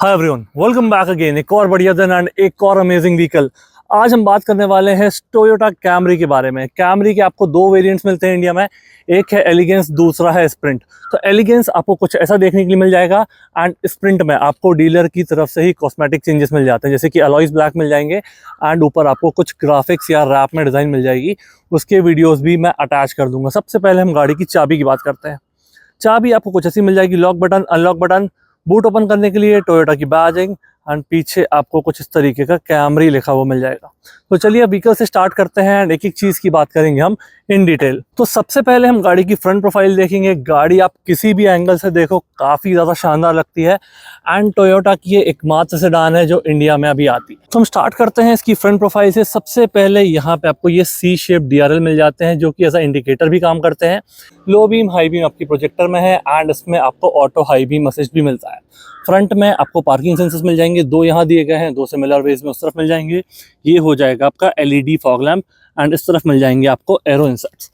Hi everyone, welcome back again. एक और बढ़िया दिन एंड एक और अमेजिंग व्हीकल। आज हम बात करने वाले हैं टोयोटा कैमरी के बारे में। कैमरी के आपको दो वेरिएंट्स मिलते हैं इंडिया में, एक है एलिगेंस, दूसरा है स्प्रिंट। तो एलिगेंस आपको कुछ ऐसा देखने के लिए मिल जाएगा एंड स्प्रिंट में आपको डीलर की तरफ से ही कॉस्मेटिक चेंजेस मिल जाते हैं, जैसे कि अलॉयज ब्लैक मिल जाएंगे एंड ऊपर आपको कुछ ग्राफिक्स या रैप में डिज़ाइन मिल जाएगी। उसके वीडियोज़ भी मैं अटैच कर दूंगा। सबसे पहले हम गाड़ी की चाबी की बात करते हैं। चाबी आपको कुछ ऐसी मिल जाएगी, lock button, unlock button, boot open करने के लिए टोयोटा की बैजिंग एंड पीछे आपको कुछ इस तरीके का कैमरी लिखा हुआ मिल जाएगा। तो चलिए व्हीकल से स्टार्ट करते हैं एंड एक एक चीज़ की बात करेंगे हम इन डिटेल। तो सबसे पहले हम गाड़ी की फ्रंट प्रोफाइल देखेंगे। गाड़ी आप किसी भी एंगल से देखो काफ़ी ज़्यादा शानदार लगती है एंड टोयोटा की ये एकमात्र सेडान है जो इंडिया में अभी आती है। तो हम स्टार्ट करते हैं इसकी फ्रंट प्रोफाइल से। सबसे पहले यहाँ पे आपको ये सी शेप DRL मिल जाते हैं जो कि एज अ इंडिकेटर भी काम करते हैं। लो बीम, हाई बीम आपकी प्रोजेक्टर में है एंड इसमें आपको ऑटो हाई बीम असिस्ट भी मिलता है। फ्रंट में आपको पार्किंग सेंसर्स मिल जाएंगे, दो यहाँ दिए गए हैं, दो सिमिलर वेज में उस तरफ मिल जाएंगे। ये हो जाएगा आपका LED फॉग लैम्प एंड इस तरफ मिल जाएंगे आपको एरो इंसर्ट्स।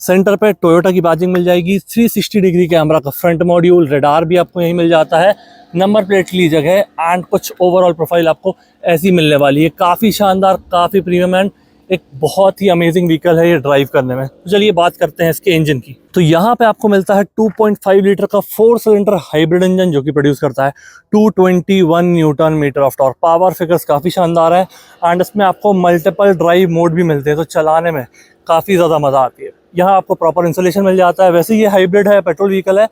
सेंटर पे टोयोटा की बैजिंग मिल जाएगी। 360 डिग्री कैमरा का फ्रंट मॉड्यूल, रेडार भी आपको यहीं मिल जाता है, नंबर प्लेट की जगह एंड कुछ ओवरऑल प्रोफाइल आपको ऐसी मिलने वाली है। काफ़ी शानदार, काफ़ी प्रीमियम एंड एक बहुत ही अमेजिंग व्हीकल है ये ड्राइव करने में। तो चलिए बात करते हैं इसके इंजन की। तो यहाँ पे आपको मिलता है 2.5 लीटर का 4 सिलेंडर हाइब्रिड इंजन जो कि प्रोड्यूस करता है 221 newton metre of torque. Power figures काफ़ी शानदार है एंड इसमें आपको मल्टीपल ड्राइव मोड भी मिलते हैं, तो चलाने में काफ़ी ज़्यादा मज़ा आती है। यहाँ आपको प्रॉपर इंसुलेशन मिल जाता है। वैसे ये हाइब्रिड है, पेट्रोल व्हीकल है।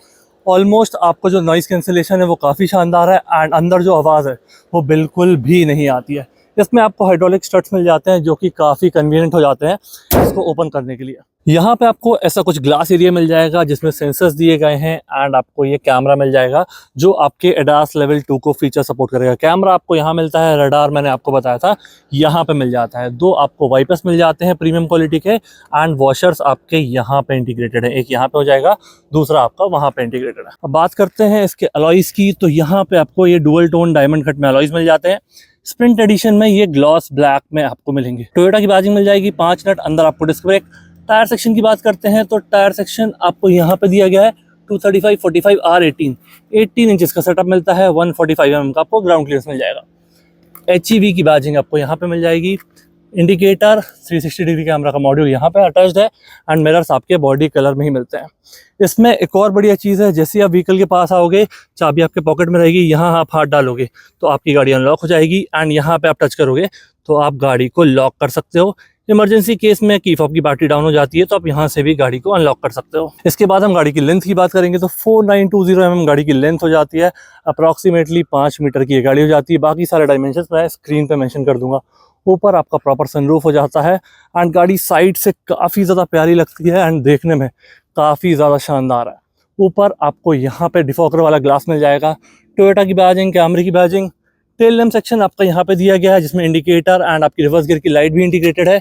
ऑलमोस्ट आपको जो नॉइस कैंसिलेशन है वो काफ़ी शानदार है एंड अंदर जो आवाज़ है वो बिल्कुल भी नहीं आती है। इसमें आपको हाइड्रोलिक स्ट्रट्स मिल जाते हैं जो कि काफ़ी कन्वीनियंट हो जाते हैं इसको ओपन करने के लिए। यहाँ पे आपको ऐसा कुछ ग्लास एरिया मिल जाएगा जिसमें सेंसर्स दिए गए हैं एंड आपको ये कैमरा मिल जाएगा जो आपके ADAS लेवल 2 को फीचर सपोर्ट करेगा। कैमरा आपको यहाँ मिलता है, रडार मैंने आपको बताया था यहाँ पे मिल जाता है। दो आपको वाइपर्स मिल जाते हैं प्रीमियम क्वालिटी के एंड वॉशर्स आपके यहाँ पे इंटीग्रेटेड है। एक यहाँ पे हो जाएगा, दूसरा आपका वहाँ पे इंटीग्रेटेड है। अब बात करते हैं इसके अलॉयज की। तो यहाँ पे आपको ये डुअल टोन डायमंड कट में अलॉयज मिल जाते हैं। स्प्रिंट एडिशन में ये ग्लॉस ब्लैक में आपको मिलेंगे। टोयोटा की बैजिंग मिल जाएगी, 5 नट, अंदर आपको डिस्क ब्रेक। टायर सेक्शन की बात करते हैं तो टायर सेक्शन आपको यहाँ पे दिया गया है 235 45 R18 इंचेस का सेटअप मिलता है। 145 mm का आपको ग्राउंड क्लियरेंस मिल जाएगा। HEV की बैजिंग आपको यहाँ पे मिल जाएगी। इंडिकेटर, 360 डिग्री कैमरा का मॉड्यूल यहाँ पे अटैच्ड है एंड मिरर्स आपके बॉडी कलर में ही मिलते हैं। इसमें एक और बढ़िया चीज़ है, जैसे आप व्हीकल के पास आओगे चाबी आपके पॉकेट में रहेगी, यहाँ आप हाथ डालोगे तो आपकी गाड़ी अनलॉक हो जाएगी एंड यहाँ पे आप टच करोगे तो आप गाड़ी को लॉक कर सकते हो। इमरजेंसी केस में की फॉब की बैटरी डाउन हो जाती है तो आप यहाँ से भी गाड़ी को अनलॉक कर सकते हो। इसके बाद हम गाड़ी की लेंथ की बात करेंगे तो 4920 mm गाड़ी की लेंथ हो जाती है। अप्रॉक्सीमेटली 5 मीटर की ये गाड़ी हो जाती है। बाकी सारे डायमेंशंस मैं स्क्रीन पे मेंशन कर दूंगा। ऊपर आपका प्रॉपर सनरूफ हो जाता है एंड गाड़ी साइड से काफ़ी ज़्यादा प्यारी लगती है एंड देखने में काफ़ी ज़्यादा शानदार है। ऊपर आपको यहाँ पे डिफॉगर वाला ग्लास मिल जाएगा। टोयोटा की बैजिंग, कैमरी की बैजिंग। टेल लैम्प सेक्शन आपका यहाँ पे दिया गया है जिसमें इंडिकेटर एंड आपकी रिवर्स गियर की लाइट भी इंटीग्रेटेड है।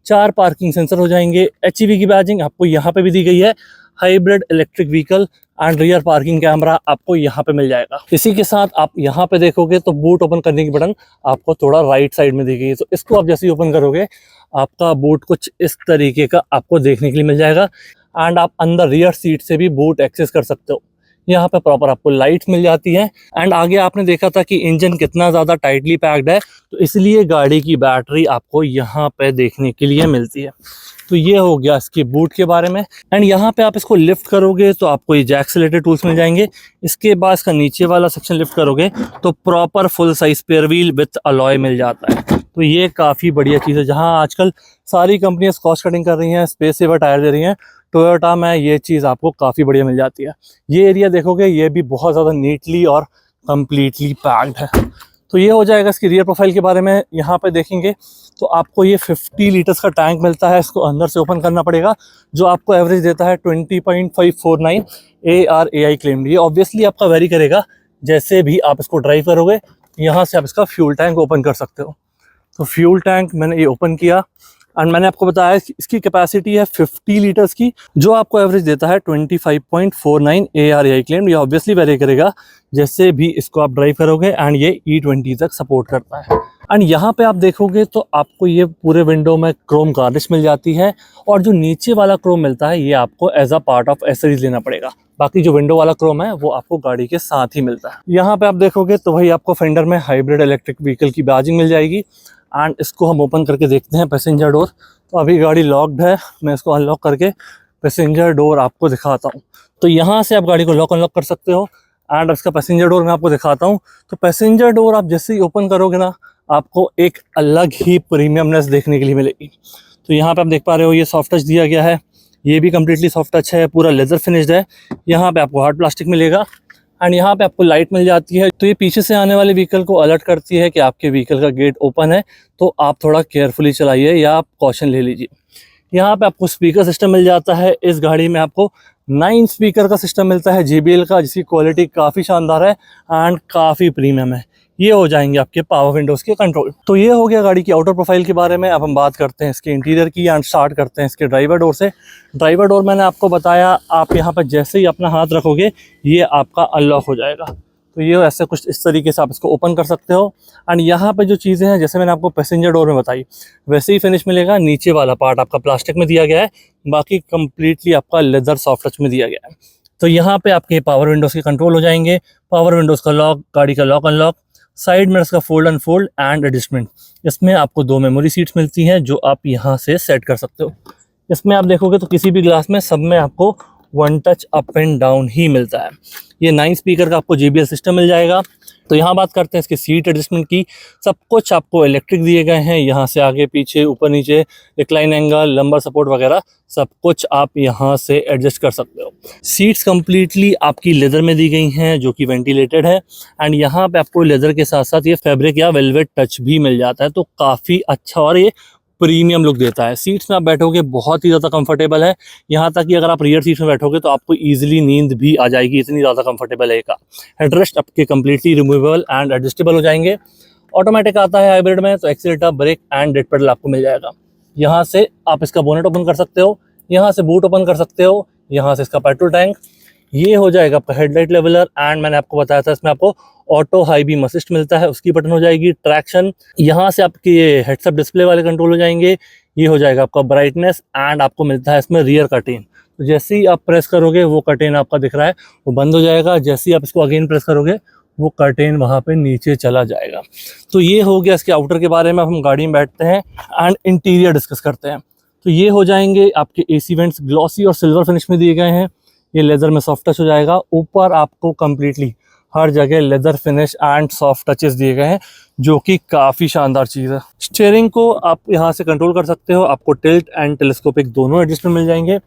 4 पार्किंग सेंसर हो जाएंगे। HEV की बैजिंग आपको यहाँ पे भी दी गई है। Hybrid electric vehicle and rear parking camera आपको यहाँ पे मिल जाएगा। इसी के साथ आप यहाँ पे देखोगे तो बूट ओपन करने की बटन आपको थोड़ा राइट साइड में दी गई है। तो इसको आप जैसे ही ओपन करोगे आपका बूट कुछ इस तरीके का आपको देखने के लिए मिल जाएगा एंड आप अंदर रियर सीट से भी बूट एक्सेस कर सकते हो। यहाँ पे प्रॉपर आपको लाइट्स मिल जाती है एंड आगे आपने देखा था कि इंजन कितना ज़्यादा टाइटली पैक्ड है तो इसलिए गाड़ी की बैटरी आपको यहाँ पे देखने के लिए मिलती है। तो ये हो गया इसकी बूट के बारे में एंड यहाँ पे आप इसको लिफ्ट करोगे तो आपको ये जैक से रिलेटेड टूल्स मिल जाएंगे। इसके बाद इसका नीचे वाला सेक्शन लिफ्ट करोगे तो proper full size spare wheel with alloy मिल जाता है। तो ये काफ़ी बढ़िया चीज़ है। जहाँ आजकल सारी कंपनियाँ कॉस्ट कटिंग कर रही हैं, स्पेस सेवर टायर दे रही हैं, टोयोटा में ये चीज़ आपको काफ़ी बढ़िया मिल जाती है। ये एरिया देखोगे ये भी बहुत ज़्यादा नीटली और कम्प्लीटली पैक्ड है। तो ये हो जाएगा इसकी रियर प्रोफाइल के बारे में। यहाँ पे देखेंगे तो आपको ये 50 लीटर्स का टैंक मिलता है। इसको अंदर से ओपन करना पड़ेगा जो आपको एवरेज देता है 20.549 ARAI क्लेम्ड। ये ऑब्वियसली आपका वेरी करेगा जैसे भी आप इसको ड्राइव करोगे। यहाँ से आप इसका फ्यूल टैंक ओपन कर सकते हो। तो फ्यूल टैंक मैंने ये ओपन किया एंड मैंने आपको बताया इसकी कैपेसिटी है 50 लीटर्स की, जो आपको एवरेज देता है 25.49 ARAI क्लेम। ये ऑब्वियसली वेरी करेगा जैसे भी इसको आप ड्राइव करोगे, एंड ये E20 तक सपोर्ट करता है। एंड यहाँ पे आप देखोगे तो आपको ये पूरे विंडो में क्रोम गार्निश मिल जाती है, और जो नीचे वाला क्रोम मिलता है ये आपको as a part of accessories लेना पड़ेगा। बाकी जो विंडो वाला क्रोम है वो आपको गाड़ी के साथ ही मिलता है। यहाँ पे आप देखोगे तो वही आपको फेंडर में हाइब्रिड इलेक्ट्रिक व्हीकल की बैजिंग मिल जाएगी। एंड इसको हम ओपन करके देखते हैं पैसेंजर डोर। तो अभी गाड़ी लॉक्ड है, मैं इसको अनलॉक करके पैसेंजर डोर आपको दिखाता हूँ। तो यहाँ से आप गाड़ी को लॉक अनलॉक कर सकते हो। एंड इसका पैसेंजर डोर मैं आपको दिखाता हूँ। तो पैसेंजर डोर आप जैसे ही ओपन करोगे ना, आपको एक अलग ही प्रीमियमनेस देखने के लिए मिलेगी। तो यहाँ पे आप देख पा रहे हो ये सॉफ्ट टच दिया गया है, ये भी कम्प्लीटली सॉफ्ट टच है, पूरा लेदर फिनिश्ड है। यहाँ पे आपको हार्ड प्लास्टिक मिलेगा, एंड यहाँ पे आपको लाइट मिल जाती है। तो ये पीछे से आने वाले व्हीकल को अलर्ट करती है कि आपके व्हीकल का गेट ओपन है, तो आप थोड़ा केयरफुली चलाइए या आप कॉशन ले लीजिए। यहाँ पे आपको स्पीकर सिस्टम मिल जाता है। इस गाड़ी में आपको 9 स्पीकर का सिस्टम मिलता है JBL का, जिसकी क्वालिटी काफ़ी शानदार है एंड काफ़ी प्रीमियम है। ये हो जाएंगे आपके पावर विंडोज़ के कंट्रोल। तो ये हो गया गाड़ी की आउटर प्रोफाइल के बारे में। अब हम बात करते हैं इसके इंटीरियर की, एंड स्टार्ट करते हैं इसके ड्राइवर डोर से। ड्राइवर डोर मैंने आपको बताया, आप यहाँ पर जैसे ही अपना हाथ रखोगे ये आपका अनलॉक हो जाएगा। तो ये ऐसे कुछ इस तरीके से आप इसको ओपन कर सकते हो। एंड यहाँ पे जो चीज़ें हैं जैसे मैंने आपको पैसेंजर डोर में बताई वैसे ही फिनिश मिलेगा। नीचे वाला पार्ट आपका प्लास्टिक में दिया गया है, बाकी कम्प्लीटली आपका लेदर सॉफ्ट टच में दिया गया है। तो यहाँ पे आपके पावर विंडोज़ के कंट्रोल हो जाएंगे, पावर विंडोज़ का लॉक, गाड़ी का लॉक अनलॉक, साइड मिरर्स का फोल्ड अनफोल्ड एंड एडजस्टमेंट। इसमें आपको 2 मेमोरी सीट्स मिलती हैं जो आप यहाँ से सेट कर सकते हो। इसमें आप देखोगे तो किसी भी ग्लास में सब में आपको 1 टच अप एंड डाउन ही मिलता है। ये 9 स्पीकर का आपको JBL सिस्टम मिल जाएगा। तो यहाँ बात करते हैं इसके सीट एडजस्टमेंट की। सब कुछ आपको इलेक्ट्रिक दिए गए हैं, यहाँ से आगे पीछे ऊपर नीचे रिक्लाइन एंगल, लंबर सपोर्ट वगैरह सब कुछ आप यहाँ से एडजस्ट कर सकते हो। सीट्स कम्प्लीटली आपकी लेदर में दी गई हैं जो कि वेंटिलेटेड है, एंड यहाँ पे आपको लेदर के साथ साथ ये फैब्रिक या वेलवेट टच भी मिल जाता है। तो काफ़ी अच्छा और ये प्रीमियम लुक देता है। सीट्स में आप बैठोगे बहुत ही ज़्यादा कंफर्टेबल है, यहाँ तक कि अगर आप रियर सीट्स में बैठोगे तो आपको इजीली नींद भी आ जाएगी, इतनी ज़्यादा कंफर्टेबल है का। हेडरेस्ट आपके कम्प्लीटली रिमूवेबल एंड एडजस्टेबल हो जाएंगे। ऑटोमेटिक आता है हाइब्रिड में, तो accelerator, brake and dead pedal आपको मिल जाएगा। यहाँ से आप इसका बोनेट ओपन कर सकते हो, यहाँ से बूट ओपन कर सकते हो, यहाँ से इसका पेट्रोल टैंक, ये हो जाएगा आपका हेडलाइट लेवलर। एंड मैंने आपको बताया था इसमें आपको ऑटो हाई बीम असिस्ट मिलता है, उसकी बटन हो जाएगी। ट्रैक्शन, यहाँ से आपके ये हेडसअप डिस्प्ले वाले कंट्रोल हो जाएंगे। ये हो जाएगा आपका ब्राइटनेस, एंड आपको मिलता है इसमें रियर कर्टेन। तो जैसे ही आप प्रेस करोगे वो कर्टेन आपका दिख रहा है वो बंद हो जाएगा, जैसे ही आप इसको अगेन प्रेस करोगे वो कर्टेन वहाँ पे नीचे चला जाएगा। तो ये हो गया इसके आउटर के बारे में। अब हम गाड़ी में बैठते हैं एंड इंटीरियर डिस्कस करते हैं। तो ये हो जाएंगे आपके AC वेंट्स, ग्लॉसी और सिल्वर फिनिश में दिए गए हैं। ये लेदर में सॉफ्ट टच हो जाएगा। ऊपर आपको कम्प्लीटली हर जगह leather finish and soft touches दिए गए हैं जो कि काफ़ी शानदार चीज़ है। स्टीयरिंग को आप यहाँ से कंट्रोल कर सकते हो, आपको टिल्ट एंड टेलीस्कोपिक दोनों एडजस्टमेंट मिल जाएंगे।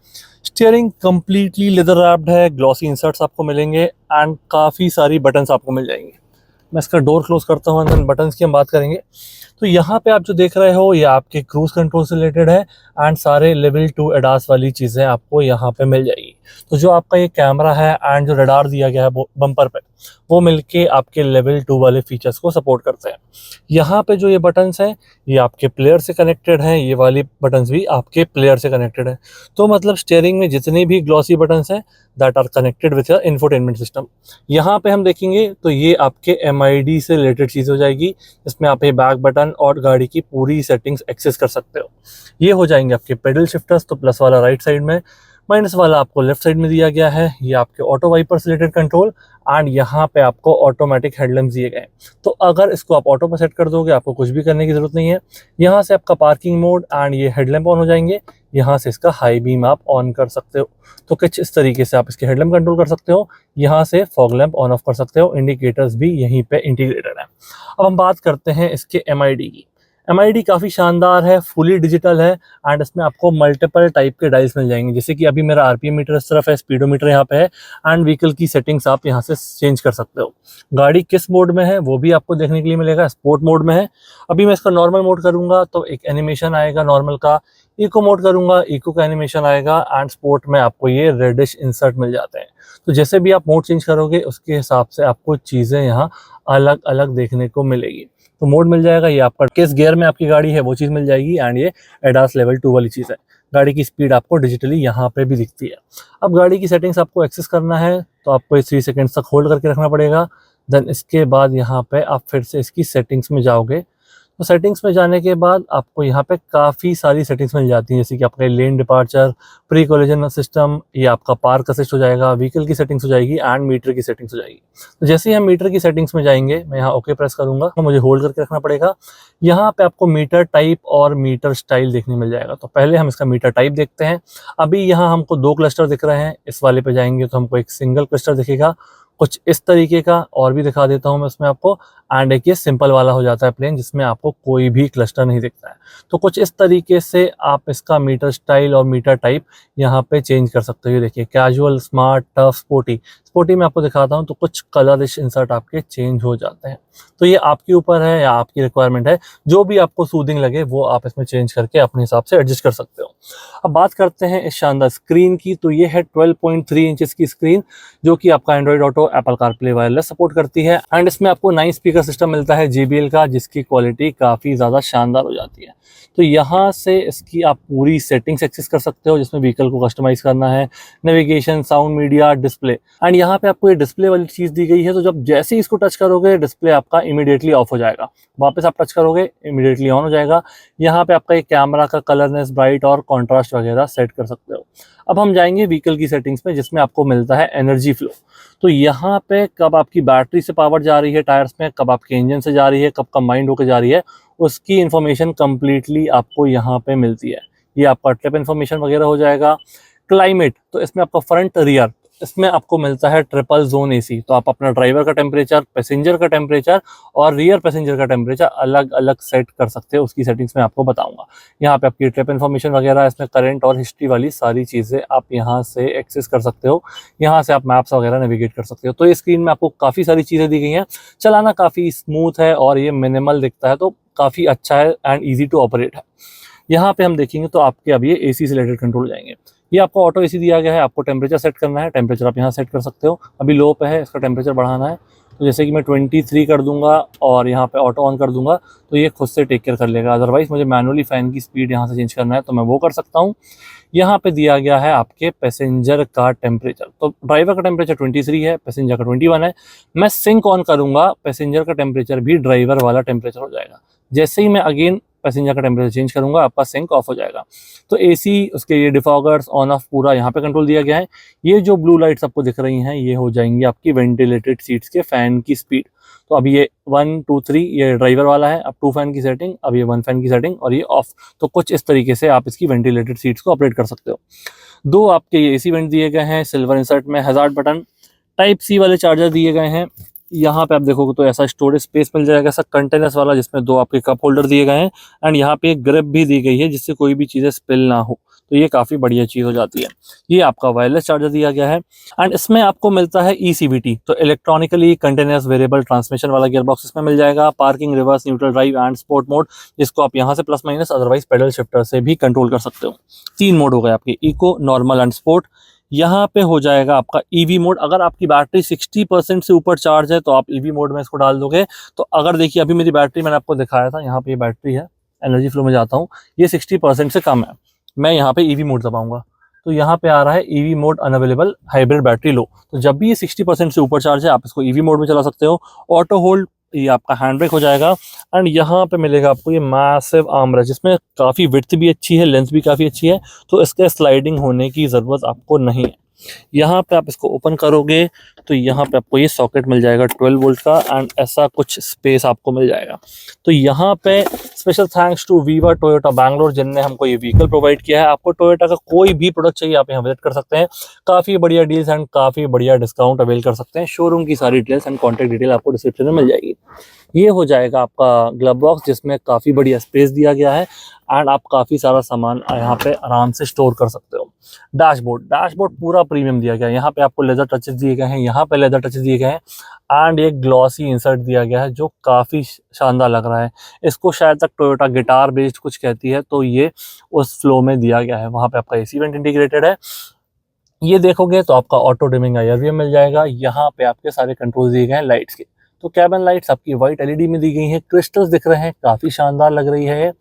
स्टीयरिंग कम्प्लीटली लेदर रैप्ड है, ग्लॉसी इंसर्ट्स आपको मिलेंगे एंड काफ़ी सारी बटन्स आपको मिल जाएंगे। मैं इसका डोर क्लोज करता हूँ एंड बटन्स की हम बात करेंगे। तो यहाँ पे आप जो देख रहे हो ये आपके क्रूज कंट्रोल से रिलेटेड है, एंड सारे लेवल 2 एडास वाली चीज़ें आपको यहाँ पे मिल जाएगी। तो जो आपका ये कैमरा है एंड जो रडार दिया गया है बम्पर पे, वो मिलके आपके लेवल 2 वाले फीचर्स को सपोर्ट करते हैं। यहाँ पे जो ये बटन्स हैं ये आपके प्लेयर से कनेक्टेड हैं, ये वाली बटन्स भी आपके प्लेयर से कनेक्टेड है। तो मतलब स्टीयरिंग में जितने भी ग्लॉसी बटन्स हैं that are connected with your infotainment system. यहाँ पे हम देखेंगे तो ये आपके MID से रिलेटेड चीज़ हो जाएगी, इसमें आप ये बैक बटन और गाड़ी की पूरी सेटिंग्स एक्सेस कर सकते हो। ये हो जाएंगे आपके पेडल शिफ्टर्स, तो प्लस वाला राइट साइड में, माइनस वाला आपको लेफ्ट साइड में दिया गया है। ये आपके ऑटो वाइपर से रिलेटेड कंट्रोल, एंड यहाँ पे आपको ऑटोमेटिक हेडलैम्प्स दिए गए हैं। तो अगर इसको आप ऑटो पर सेट कर दोगे आपको कुछ भी करने की ज़रूरत नहीं है। यहाँ से आपका पार्किंग मोड एंड ये हेडलैम्प ऑन हो जाएंगे, यहाँ से इसका हाई बीम आप ऑन कर सकते हो। तो कुछ इस तरीके से आप इसके हेडलैम्प कंट्रोल कर सकते हो, यहाँ से फॉग लैम्प ऑन ऑफ कर सकते हो। इंडिकेटर्स भी यहीं पे इंटीग्रेटेड है। अब हम बात करते हैं इसके MID की। MID काफ़ी शानदार है, फुली डिजिटल है, एंड इसमें आपको मल्टीपल टाइप के डायल्स मिल जाएंगे। जैसे कि अभी मेरा RPM मीटर इस तरफ है, स्पीडोमीटर यहाँ पे है, एंड व्हीकल की सेटिंग्स आप यहाँ से चेंज कर सकते हो। गाड़ी किस मोड में है वो भी आपको देखने के लिए मिलेगा। स्पोर्ट मोड में है, अभी मैं इसका नॉर्मल मोड करूँगा तो एक एनिमेशन आएगा नॉर्मल का। इको मोड करूँगा, इको का एनिमेशन आएगा, एंड स्पोर्ट में आपको ये रेडिश इंसर्ट मिल जाते हैं। तो जैसे भी आप मोड चेंज करोगे उसके हिसाब से आपको चीज़ें यहाँ अलग अलग देखने को मिलेगी। तो मोड मिल जाएगा, ये आपका किस गियर में आपकी गाड़ी है वो चीज़ मिल जाएगी, एंड ये एडास लेवल 2 वाली चीज़ है। गाड़ी की स्पीड आपको डिजिटली यहाँ पे भी दिखती है। अब गाड़ी की सेटिंग्स आपको एक्सेस करना है तो आपको ये 3 सेकेंड्स तक होल्ड करके रखना पड़ेगा। देन इसके बाद यहाँ पे आप फिर से इसकी सेटिंग्स में जाओगे। तो सेटिंग्स में जाने के बाद आपको यहाँ पे काफ़ी सारी सेटिंग्स मिल जाती हैं, जैसे कि आपका lane departure, pre collision system, ये आपका पार्क असिस्ट हो जाएगा, व्हीकल की सेटिंग्स हो जाएगी, एंड मीटर की सेटिंग्स हो जाएगी। तो जैसे ही हम मीटर की सेटिंग्स में जाएंगे, मैं यहाँ ओके प्रेस करूँगा तो मुझे होल्ड करके रखना पड़ेगा। यहाँ पे आपको मीटर टाइप और मीटर स्टाइल देखने मिल जाएगा। तो पहले हम इसका मीटर टाइप देखते हैं। अभी यहाँ हमको 2 क्लस्टर दिख रहे हैं, इस वाले पे जाएंगे तो हमको एक सिंगल क्लस्टर दिखेगा कुछ इस तरीके का, और भी दिखा देता हूँ मैं इसमें आपको। एंड एक ये सिंपल वाला हो जाता है प्लेन, जिसमें आपको कोई भी क्लस्टर नहीं दिखता है। तो कुछ इस तरीके से आप इसका मीटर स्टाइल और मीटर टाइप यहाँ पे चेंज कर सकते हो। ये देखिए, casual, smart, tough, sporty. Sporty में आपको दिखाता हूँ तो कुछ कलरिश इंसर्ट आपके चेंज हो जाते हैं। तो ये आपके ऊपर है या आपकी रिक्वायरमेंट है, जो भी आपको सूदिंग लगे वो आप इसमें चेंज करके अपने हिसाब से एडजस्ट कर सकते हो। अब बात करते हैं इस शानदार स्क्रीन की। तो ये है 12.3 इंचेस की स्क्रीन, जो कि आपका Android auto, Apple CarPlay wireless support करती है। एंड इसमें आपको 9 स्पीकर सिस्टम मिलता है JBL का, जिसकी क्वालिटी काफ़ी ज़्यादा शानदार हो जाती है। तो यहाँ से इसकी आप पूरी सेटिंग्स एक्सेस कर सकते हो, जिसमें व्हीकल को कस्टमाइज़ करना है, navigation, sound, media, display. And यहाँ पे आपको ये डिस्प्ले वाली चीज़ दी गई है, तो जब जैसे ही इसको टच करोगे डिस्प्ले आपका इमीडिएटली ऑफ हो जाएगा, वापस आप टच करोगे इमीडिएटली ऑन हो जाएगा। यहाँ पे आपका एक कैमरा का कलरनेस, ब्राइट और कॉन्ट्रास्ट वगैरह सेट कर सकते हो। अब हम जाएंगे व्हीकल की सेटिंग्स में, जिसमें आपको मिलता है एनर्जी फ्लो। तो यहाँ पे कब आपकी बैटरी से पावर जा रही है टायर्स में, कब आपके इंजन से जा रही है, कब कंबाइंड होकर जा रही है, उसकी इन्फॉर्मेशन कंप्लीटली आपको यहाँ पे मिलती है। ये आपका ट्रिप इन्फॉर्मेशन वगैरह हो जाएगा। क्लाइमेट, तो इसमें आपका फ्रंट, रियर, इसमें आपको मिलता है ट्रिपल जोन AC। तो आप अपना ड्राइवर का टेम्परेचर, पैसेंजर का टेम्परेचर और रियर पैसेंजर का टेम्परेचर अलग अलग सेट कर सकते हो। उसकी सेटिंग्स में आपको बताऊंगा। यहाँ पे आपकी ट्रिप इन्फॉर्मेशन वगैरह, इसमें करंट और हिस्ट्री वाली सारी चीज़ें आप यहाँ से एक्सेस कर सकते हो। यहाँ से आप मैप्स वगैरह नेविगेट कर सकते हो। तो ये स्क्रीन में आपको काफ़ी सारी चीज़ें दी गई हैं। चलाना काफ़ी स्मूथ है और ये मिनिमल दिखता है, तो काफ़ी अच्छा है एंड ईजी टू ऑपरेट है। यहाँ पे हम देखेंगे तो आपके अब ये AC से रिलेटेड कंट्रोल हो जाएंगे। ये आपको ऑटो AC दिया गया है, आपको टेम्परेचर सेट करना है, टेम्परेचर आप यहाँ सेट कर सकते हो। अभी लो पे है, इसका टेम्परेचर बढ़ाना है, तो जैसे कि मैं 23 कर दूंगा और यहाँ पे ऑटो ऑन कर दूंगा, तो ये खुद से टेक केयर कर लेगा। अदरवाइज़ मुझे मैनुअली फ़ैन की स्पीड यहाँ से चेंज करना है तो मैं वो कर सकता हूँ। यहाँ पे दिया गया है आपके पैसेंजर का टेम्परेचर। तो ड्राइवर का टेम्परेचर 23 है, पैसेंजर का 21 है। मैं सिंक ऑन करूँगा, पैसेंजर का टेम्परेचर भी ड्राइवर वाला टेम्परेचर हो जाएगा। जैसे ही मैं अगेन पैसेंजर का टेम्परेचर चेंज करूंगा, आपका सिंक ऑफ हो जाएगा। तो AC, उसके ये डिफॉगर्स, ऑन ऑफ पूरा यहाँ पे कंट्रोल दिया गया है। ये जो ब्लू लाइट्स आपको दिख रही हैं, ये हो जाएंगी आपकी वेंटिलेटेड सीट्स के फैन की स्पीड। तो अभी ये 1 2 3 ये ड्राइवर वाला है, अब 2 फैन की सेटिंग, अब ये 1 फैन की सेटिंग और ये ऑफ। तो कुछ इस तरीके से आप इसकी वेंटिलेटेड सीट्स को ऑपरेट कर सकते हो। 2 आपके ये AC वेंट दिए गए हैं, सिल्वर इंसर्ट में हैजार्ड बटन, टाइप C वाले चार्जर दिए गए हैं। यहाँ पे आप देखोगे तो ऐसा स्टोरेज स्पेस मिल जाएगा, ऐसा कंटेनर्स वाला, जिसमें 2 आपके कप होल्डर दिए गए हैं एंड यहाँ पे एक ग्रिप भी दी गई है, जिससे कोई भी चीज़ें स्पिल ना हो। तो ये काफ़ी बढ़िया चीज़ हो जाती है। ये आपका वायरलेस चार्जर दिया गया है एंड इसमें आपको मिलता है ECVT, तो इलेक्ट्रॉनिकली कंटिन्यूअस वेरिएबल ट्रांसमिशन वाला गियर बॉक्स इसमें मिल जाएगा। Parking, reverse, neutral drive and sport mode, जिसको आप यहाँ से plus minus otherwise pedal shifter से भी कंट्रोल कर सकते हो। 3 मोड हो गए आपके, इको, नॉर्मल एंड स्पोर्ट। यहाँ पे हो जाएगा आपका EV मोड। अगर आपकी बैटरी 60% से ऊपर चार्ज है तो आप EV मोड में इसको डाल दोगे। तो अगर देखिए, अभी मेरी बैटरी मैंने आपको दिखाया था, यहाँ पे ये बैटरी है, एनर्जी फ्लो में जाता हूँ, ये 60% से कम है। मैं यहाँ पे EV मोड दबाऊंगा तो यहाँ पे आ रहा है EV mode unavailable, hybrid battery low. तो जब भी ये 60% से ऊपर चार्ज है, आप इसको EV मोड में चला सकते हो। ऑटो होल्ड, ये आपका हैंड ब्रेक हो जाएगा एंड यहाँ पे मिलेगा आपको ये मैसिव आर्म रेस्ट, जिसमें काफ़ी विड्थ भी अच्छी है, लेंथ भी काफ़ी अच्छी है, तो इसके स्लाइडिंग होने की ज़रूरत आपको नहीं है। यहाँ पे आप इसको ओपन करोगे तो यहाँ पे आपको ये सॉकेट मिल जाएगा 12 वोल्ट का एंड ऐसा कुछ स्पेस आपको मिल जाएगा। तो यहाँ पे special thanks to Viva Toyota Bangalore, जिनने हमको ये व्हीकल प्रोवाइड किया है। आपको टोयोटा का कोई भी प्रोडक्ट चाहिए, आप यहाँ विजिट कर सकते हैं। काफ़ी बढ़िया डील्स एंड काफ़ी बढ़िया डिस्काउंट अवेल कर सकते हैं। शोरूम की सारी डिटेल्स एंड कॉन्टैक्ट डिटेल आपको डिस्क्रिप्शन में मिल जाएगी। ये हो जाएगा आपका ग्लव बॉक्स, जिसमें काफ़ी बढ़िया स्पेस दिया गया है एंड आप काफ़ी सारा सामान यहाँ पे आराम से स्टोर कर सकते हो। डैशबोर्ड पूरा प्रीमियम दिया गया है। यहाँ पे आपको लेदर टचेस दिए गए हैं, यहाँ पे लेदर टचेस दिए गए हैं एंड एक ग्लॉसी इंसर्ट दिया गया है, जो काफ़ी शानदार लग रहा है। इसको शायद तक टोयोटा गिटार बेस्ड कुछ कहती है, तो ये उस फ्लो में दिया गया है। वहाँ पे आपका AC वेंट इंटीग्रेटेड है। ये देखोगे तो आपका ऑटो डिमिंग IR भी मिल जाएगा। यहाँ पे आपके सारे कंट्रोल दिए गए हैं लाइट्स के। तो कैबिन लाइट्स आपकी वाइट एलईडी में दी गई हैं, क्रिस्टल्स दिख रहे हैं, काफ़ी शानदार लग रही है।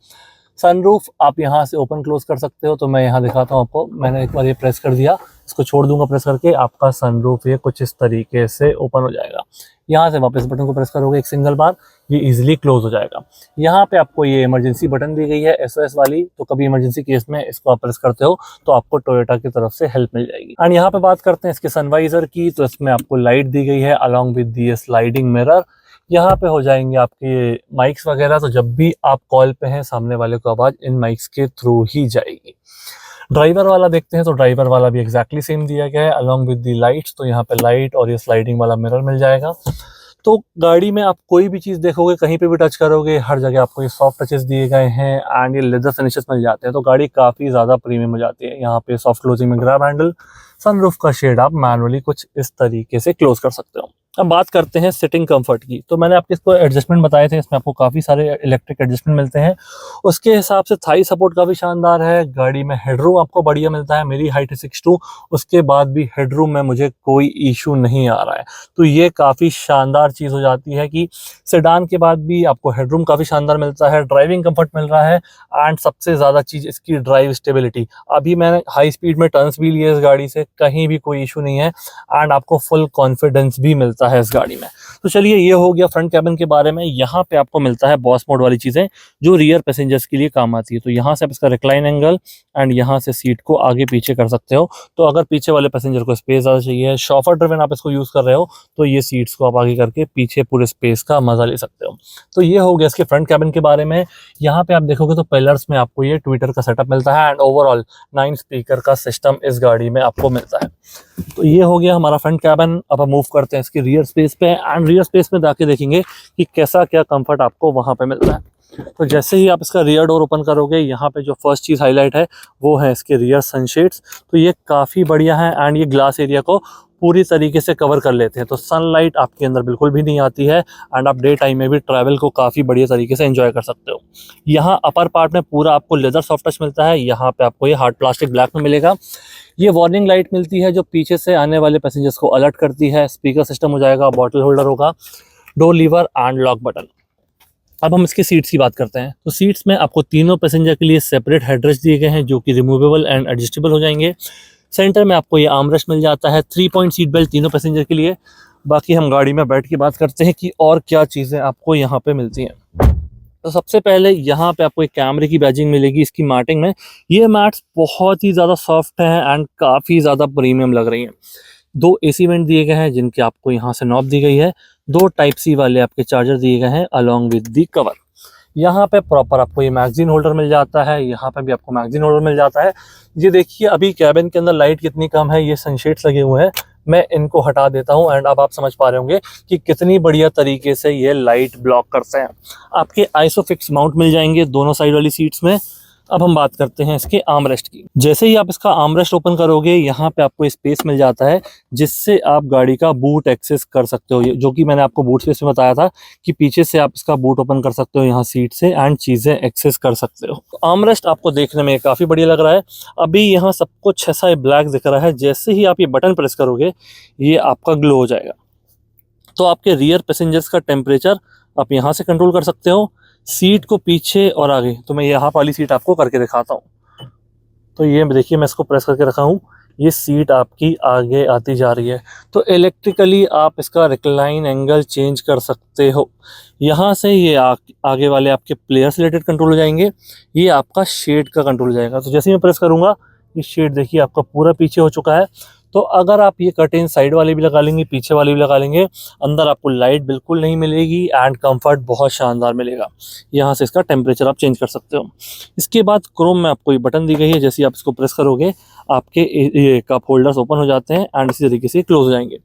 सनरूफ आप यहाँ से ओपन क्लोज कर सकते हो, तो मैं यहाँ दिखाता हूँ आपको। मैंने एक बार ये प्रेस कर दिया, इसको छोड़ दूंगा प्रेस करके, आपका सनरूफ ये कुछ इस तरीके से ओपन हो जाएगा। यहाँ से वापस बटन को प्रेस करोगे एक सिंगल बार, ये इजीली क्लोज हो जाएगा। यहाँ पे आपको ये इमरजेंसी बटन दी गई है SOS वाली, तो कभी इमरजेंसी केस में इसको आप प्रेस करते हो तो आपको टोयोटा की तरफ से हेल्प मिल जाएगी। एंड यहाँ पे बात करते हैं इसके सनवाइजर की, तो इसमें आपको लाइट दी गई है along with the sliding mirror. यहाँ पे हो जाएंगे आपके माइक्स वगैरह, तो जब भी आप कॉल पे हैं सामने वाले को आवाज़ इन माइक्स के थ्रू ही जाएगी। ड्राइवर वाला देखते हैं, तो ड्राइवर वाला भी एग्जैक्टली सेम दिया गया है अलॉन्ग विद दी लाइट्स, तो यहाँ पे लाइट और ये स्लाइडिंग वाला मिरर मिल जाएगा। तो गाड़ी में आप कोई भी चीज़ देखोगे, कहीं पे भी टच करोगे, हर जगह आपको ये सॉफ्ट टचेस दिए गए हैं एंड ये लेदर फिनिशेस मिल जाते हैं, तो गाड़ी काफ़ी ज़्यादा प्रीमियम हो जाती है। यहाँ पे सॉफ्ट क्लोजिंग में ग्रैब हैंडल, सनरूफ का शेड आप मैनुअली कुछ इस तरीके से क्लोज कर सकते हो। अब बात करते हैं सिटिंग कंफर्ट की, तो मैंने आपको इसको एडजस्टमेंट बताए थे, इसमें आपको काफ़ी सारे इलेक्ट्रिक एडजस्टमेंट मिलते हैं। उसके हिसाब से थाई सपोर्ट काफ़ी शानदार है, गाड़ी में हेडरूम आपको बढ़िया मिलता है। मेरी हाइट है 6'2", उसके बाद भी हेडरूम में मुझे कोई इशू नहीं आ रहा है, तो ये काफ़ी शानदार चीज़ हो जाती है कि सेडान के बाद भी आपको हेडरूम काफ़ी शानदार मिलता है, ड्राइविंग कंफर्ट मिल रहा है एंड सबसे ज़्यादा चीज़ इसकी ड्राइव स्टेबिलिटी। अभी मैंने हाई स्पीड में टर्न्स भी लिए इस गाड़ी से, कहीं भी कोई इशू नहीं है एंड आपको फुल कॉन्फिडेंस भी मिलता है इस गाड़ी में। तो चलिए, ये हो गया फ्रंट कैबिन के बारे में। यहाँ पे आपको मिलता है बॉस मोड वाली चीज़ें जो रियर पैसेंजर्स के लिए काम आती है, तो यहाँ से आप इसका रिक्लाइन एंगल एंड यहाँ से सीट को आगे पीछे कर सकते हो। तो अगर पीछे वाले पैसेंजर को स्पेस ज़्यादा चाहिए, शॉफर ड्रिवन आप इसको यूज़ कर रहे हो, तो ये सीट्स को आप आगे करके पीछे पूरे स्पेस का मजा ले सकते हो। तो ये हो गया इसके फ्रंट कैबिन के बारे में। यहाँ पे आप देखोगे तो पिलर्स में आपको ये ट्विटर का सेटअप मिलता है एंड ओवरऑल 9 स्पीकर का सिस्टम इस गाड़ी में आपको मिलता है। तो ये हो गया हमारा फ्रंट कैबिन। अब हम मूव करते हैं इसकी रियर स्पेस पे एंड रियर स्पेस में जाके देखेंगे कि कैसा क्या कंफर्ट आपको वहाँ पे मिलता है। तो जैसे ही आप इसका रियर डोर ओपन करोगे, यहाँ पे जो फर्स्ट चीज़ हाईलाइट है वो है इसके रियर सनशेड्स। तो ये काफ़ी बढ़िया है एंड ये ग्लास एरिया को पूरी तरीके से कवर कर लेते हैं, तो सनलाइट आपके अंदर बिल्कुल भी नहीं आती है एंड आप डे टाइम में भी ट्रैवल को काफ़ी बढ़िया तरीके से एंजॉय कर सकते हो। यहाँ अपर पार्ट में पूरा आपको लेदर सॉफ्ट टच मिलता है, यहाँ पे आपको ये हार्ड प्लास्टिक ब्लैक में मिलेगा। ये वार्निंग लाइट मिलती है जो पीछे से आने वाले पैसेंजर्स को अलर्ट करती है। स्पीकर सिस्टम हो जाएगा, बॉटल होल्डर होगा, door lever and lock button. अब हम इसके सीट्स की बात करते हैं, तो सीट्स में आपको तीनों पैसेंजर के लिए सेपरेट हेडरेस्ट दिए गए हैं जो कि रिमूवेबल एंड एडजस्टेबल हो जाएंगे। सेंटर में आपको ये आर्मरेस्ट मिल जाता है, 3 पॉइंट सीट बेल्ट तीनों पैसेंजर के लिए। बाकी हम गाड़ी में बैठ के बात करते हैं कि और क्या चीज़ें आपको यहाँ पे मिलती हैं। तो सबसे पहले यहाँ पे आपको एक कैमरे की बैजिंग मिलेगी इसकी मैटिंग में। ये मैट्स बहुत ही ज़्यादा सॉफ्ट हैं एंड काफ़ी ज़्यादा प्रीमियम लग रही हैं। 2 AC वेंट दिए गए हैं जिनके आपको यहाँ से नॉब दी गई है। 2 टाइप C वाले आपके चार्जर दिए गए हैं अलॉन्ग विद दी कवर। यहाँ पे प्रॉपर आपको ये मैगजीन होल्डर मिल जाता है, यहाँ पे भी आपको मैगजीन होल्डर मिल जाता है। ये देखिए अभी कैबिन के अंदर लाइट कितनी कम है, ये सनशेड्स लगे हुए हैं, मैं इनको हटा देता हूँ एंड अब आप समझ पा रहे होंगे कि कितनी बढ़िया तरीके से ये लाइट ब्लॉक करते हैं। आपके आइसोफिक्स माउंट मिल जाएंगे दोनों साइड वाली सीट्स में। अब हम बात करते हैं इसके आर्मरेस्ट की। जैसे ही आप इसका आर्मरेस्ट ओपन करोगे, यहाँ पे आपको स्पेस मिल जाता है जिससे आप गाड़ी का बूट एक्सेस कर सकते हो, जो कि मैंने आपको बूट स्पेस में बताया था कि पीछे से आप इसका बूट ओपन कर सकते हो यहाँ सीट से एंड चीज़ें एक्सेस कर सकते हो। आर्मरेस्ट आपको देखने में काफ़ी बढ़िया लग रहा है। अभी यहाँ सब कुछ ऐसा ब्लैक दिख रहा है, जैसे ही आप ये बटन प्रेस करोगे ये आपका ग्लो हो जाएगा। तो आपके रियर पैसेंजर्स का टेम्परेचर आप यहाँ से कंट्रोल कर सकते हो, सीट को पीछे और आगे। तो मैं यहाँ वाली सीट आपको करके दिखाता हूँ। तो ये देखिए मैं इसको प्रेस करके रखा हूँ, ये सीट आपकी आगे आती जा रही है। तो इलेक्ट्रिकली आप इसका रिक्लाइन एंगल चेंज कर सकते हो। यहाँ से ये आगे वाले आपके प्लेयर से रिलेटेड कंट्रोल हो जाएंगे, ये आपका शेड का कंट्रोल हो जाएगा। तो जैसे ही मैं प्रेस करूँगा ये शेड देखिए आपका पूरा पीछे हो चुका है। तो अगर आप ये कर्टेन साइड वाले भी लगा लेंगे, पीछे वाले भी लगा लेंगे, अंदर आपको लाइट बिल्कुल नहीं मिलेगी एंड कंफर्ट बहुत शानदार मिलेगा। यहाँ से इसका टेम्परेचर आप चेंज कर सकते हो। इसके बाद क्रोम में आपको ये बटन दी गई है, जैसे आप इसको प्रेस करोगे आपके ये कप होल्डर्स ओपन हो जाते हैं एंड इसी तरीके से क्लोज हो जाएंगे।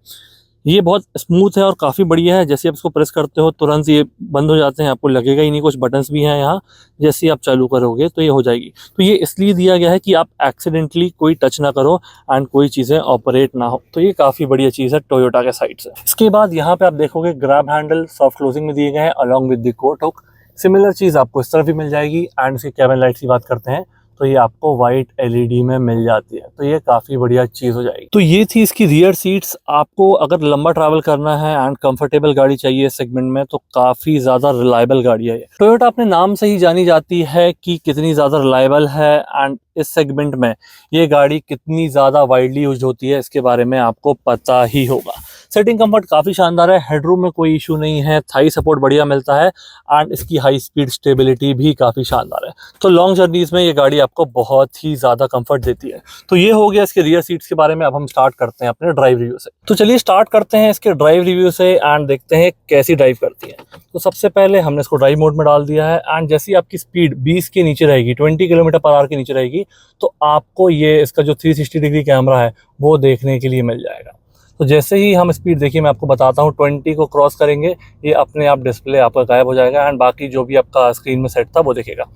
ये बहुत स्मूथ है और काफ़ी बढ़िया है। जैसे आप इसको प्रेस करते हो तुरंत ये बंद हो जाते हैं, आपको लगेगा ही नहीं। कुछ बटन्स भी हैं यहाँ, जैसे आप चालू करोगे तो ये हो जाएगी। तो ये इसलिए दिया गया है कि आप एक्सीडेंटली कोई टच ना करो एंड कोई चीज़ें ऑपरेट ना हो। तो ये काफ़ी बढ़िया चीज़ है टोयोटा के साइड से। इसके बाद यहाँ पे आप देखोगे ग्रैब हैंडल सॉफ्ट क्लोजिंग में दिए गए हैं along with the coat hook. Similar चीज़ आपको इस तरफ भी मिल जाएगी। एंड इसकी कैबिन लाइट्स की बात करते हैं तो ये आपको वाइट एलईडी में मिल जाती है, तो ये काफ़ी बढ़िया चीज़ हो जाएगी। तो ये थी इसकी रियर सीट्स। आपको अगर लंबा ट्रैवल करना है एंड कंफर्टेबल गाड़ी चाहिए इस सेगमेंट में, तो काफ़ी ज़्यादा रिलायबल गाड़ी है ये। टोयोटा अपने नाम से ही जानी जाती है कि कितनी ज़्यादा रिलायबल है, एंड इस सेगमेंट में ये गाड़ी कितनी ज़्यादा वाइडली यूज होती है इसके बारे में आपको पता ही होगा। सेटिंग कंफर्ट काफ़ी शानदार है, हेडरूम में कोई इशू नहीं है, थाई सपोर्ट बढ़िया मिलता है, एंड इसकी हाई स्पीड स्टेबिलिटी भी काफ़ी शानदार है। तो लॉन्ग जर्नीज में ये गाड़ी आपको बहुत ही ज़्यादा कंफर्ट देती है। तो ये हो गया इसके रियर सीट्स के बारे में। अब हम स्टार्ट करते हैं अपने ड्राइव रिव्यू से। तो चलिए स्टार्ट करते हैं इसके ड्राइव रिव्यू से एंड देखते हैं कैसी ड्राइव करती है। तो सबसे पहले हमने इसको ड्राइव मोड में डाल दिया है, एंड जैसे ही आपकी स्पीड 20 के नीचे रहेगी, 20 किलोमीटर पर आवर के नीचे रहेगी, तो आपको ये इसका जो 360 डिग्री कैमरा है वो देखने के लिए मिल जाएगा। तो जैसे ही हम स्पीड, देखिए मैं आपको बताता हूँ, 20 को क्रॉस करेंगे ये अपने आप डिस्प्ले आपका गायब हो जाएगा, एंड बाकी जो भी आपका स्क्रीन में सेट था वो दिखेगा।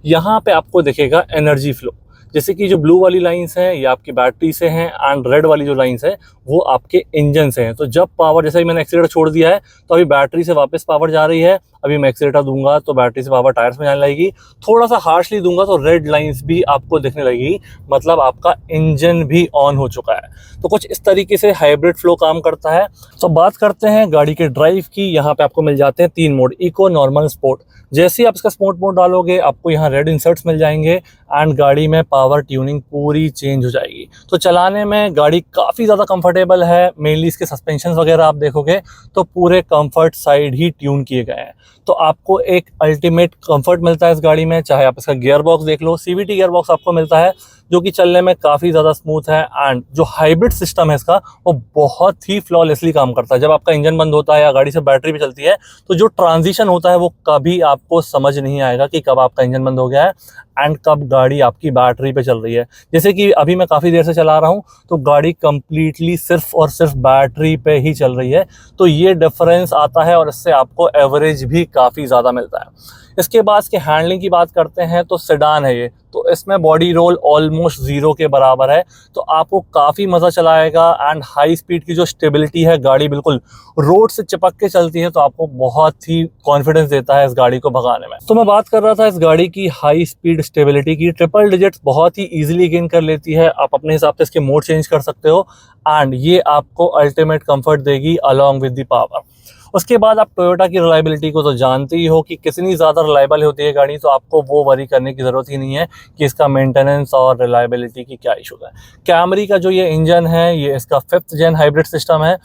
यहाँ पे आपको दिखेगा एनर्जी फ्लो, जैसे कि जो ब्लू वाली लाइंस हैं ये आपकी बैटरी से हैं, एंड रेड वाली जो लाइंस है वो आपके इंजन से हैं। तो जब पावर, जैसे ही मैंने एक्सीलेटर छोड़ दिया है तो अभी बैटरी से वापस पावर जा रही है, अभी मैं एक्सीलेटर दूंगा तो बैटरी से पावर टायर्स में जाने लगेगी, थोड़ा सा हार्शली दूंगा तो रेड लाइंस भी आपको दिखने लगेगी, मतलब आपका इंजन भी ऑन हो चुका है। तो कुछ इस तरीके से हाइब्रिड फ्लो काम करता है। तो बात करते हैं गाड़ी के ड्राइव की। यहाँ पे आपको मिल जाते हैं 3 मोड, इको, नॉर्मल, स्पोर्ट। जैसे ही आप इसका स्पोर्ट मोड डालोगे आपको यहाँ रेड इंसर्ट्स मिल जाएंगे, एंड गाड़ी में पावर ट्यूनिंग पूरी चेंज हो जाएगी। तो चलाने में गाड़ी काफ़ी ज़्यादा कंफर्टेबल है। मेनली इसके सस्पेंशन वगैरह आप देखोगे तो पूरे कंफर्ट साइड ही ट्यून किए गए हैं, तो आपको एक अल्टीमेट कंफर्ट मिलता है इस गाड़ी में। चाहे आप इसका गियर बॉक्स देख लो, सीवीटी गियर बॉक्स आपको मिलता है जो कि चलने में काफ़ी ज़्यादा स्मूथ है, एंड जो हाइब्रिड सिस्टम है इसका वो बहुत ही फ्लॉलेसली काम करता है। जब आपका इंजन बंद होता है या गाड़ी से बैटरी भी चलती है तो जो ट्रांजिशन होता है वो कभी आपको समझ नहीं आएगा कि कब आपका इंजन बंद हो गया है एंड कब गाड़ी आपकी बैटरी पे चल रही है। जैसे कि अभी मैं काफ़ी देर से चला रहा हूँ तो गाड़ी कंप्लीटली सिर्फ और सिर्फ बैटरी पे ही चल रही है, तो ये डिफरेंस आता है और इससे आपको एवरेज भी काफ़ी ज़्यादा मिलता है। इसके बाद इसके हैंडलिंग की बात करते हैं तो सेडान है ये, तो इसमें बॉडी रोल ऑलमोस्ट 0 के बराबर है, तो आपको काफ़ी मज़ा चलाएगा, एंड हाई स्पीड की जो स्टेबिलिटी है, गाड़ी बिल्कुल रोड से चिपक के चलती है, तो आपको बहुत ही कॉन्फिडेंस देता है इस गाड़ी को भगाने में। तो मैं बात कर रहा था इस गाड़ी की हाई स्पीड स्टेबिलिटी की। ट्रिपल डिजिट्स बहुत ही ईजिली गेन कर लेती है, आप अपने हिसाब से इसके मोड चेंज कर सकते हो, एंड ये आपको अल्टीमेट कंफर्ट देगी अलॉन्ग विद द पावर। उसके बाद आप टोयोटा की रिलायबिलिटी को तो जानते ही हो कि कितनी ज़्यादा रिलायबल होती है गाड़ी, तो आपको वो वरी करने की ज़रूरत ही नहीं है कि इसका मेंटेनेंस और रिलायबिलिटी की क्या इशू है। कैमरी का जो ये इंजन है ये इसका 5th जेन हाइब्रिड सिस्टम है।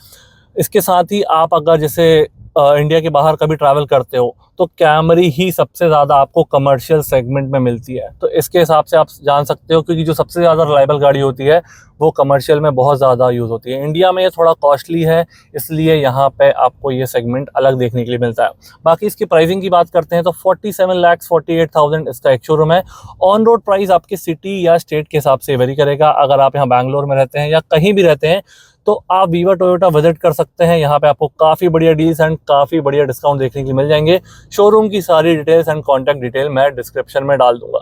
इसके साथ ही आप अगर जैसे इंडिया के बाहर कभी ट्रैवल करते हो तो कैमरी ही सबसे ज़्यादा आपको कमर्शियल सेगमेंट में मिलती है, तो इसके हिसाब से आप जान सकते हो, क्योंकि जो सबसे ज़्यादा रिलायबल गाड़ी होती है वो कमर्शियल में बहुत ज़्यादा यूज़ होती है। इंडिया में ये थोड़ा कॉस्टली है, इसलिए यहाँ पे आपको ये सेगमेंट अलग देखने के लिए मिलता है। बाकी इसकी प्राइसिंग की बात करते हैं तो 47,48,000 इसका एक शोरूम है। ऑन रोड प्राइस आपकी सिटी या स्टेट के हिसाब से वेरी करेगा। अगर आप यहाँ बैंगलोर में रहते हैं या कहीं भी रहते हैं तो आप वीवा टोयोटा विजिट कर सकते हैं। यहाँ पे आपको काफ़ी बढ़िया डील्स एंड काफ़ी बढ़िया डिस्काउंट देखने के लिए मिल जाएंगे। शोरूम की सारी डिटेल्स एंड कॉन्टैक्ट डिटेल मैं डिस्क्रिप्शन में डाल दूंगा।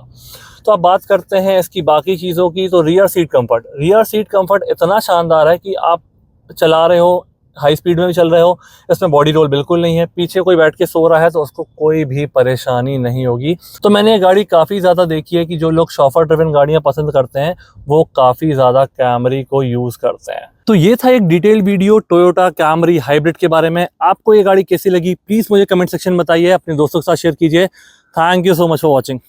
तो अब बात करते हैं इसकी बाकी चीज़ों की। तो rear seat comfort, rear seat comfort इतना शानदार है कि आप चला रहे हो, हाई स्पीड में भी चल रहे हो, इसमें बॉडी रोल बिल्कुल नहीं है। पीछे कोई बैठ के सो रहा है तो उसको कोई भी परेशानी नहीं होगी। तो मैंने ये गाड़ी काफ़ी ज़्यादा देखी है कि जो लोग शॉफर ड्रिवन गाड़ियाँ पसंद करते हैं वो काफ़ी ज़्यादा कैमरी को यूज़ करते हैं। तो ये था एक detail video Toyota Camry hybrid के बारे में। आपको ये गाड़ी कैसी लगी प्लीज़ मुझे कमेंट सेक्शन में बताइए, अपने दोस्तों के साथ शेयर कीजिए। Thank you so much for watching.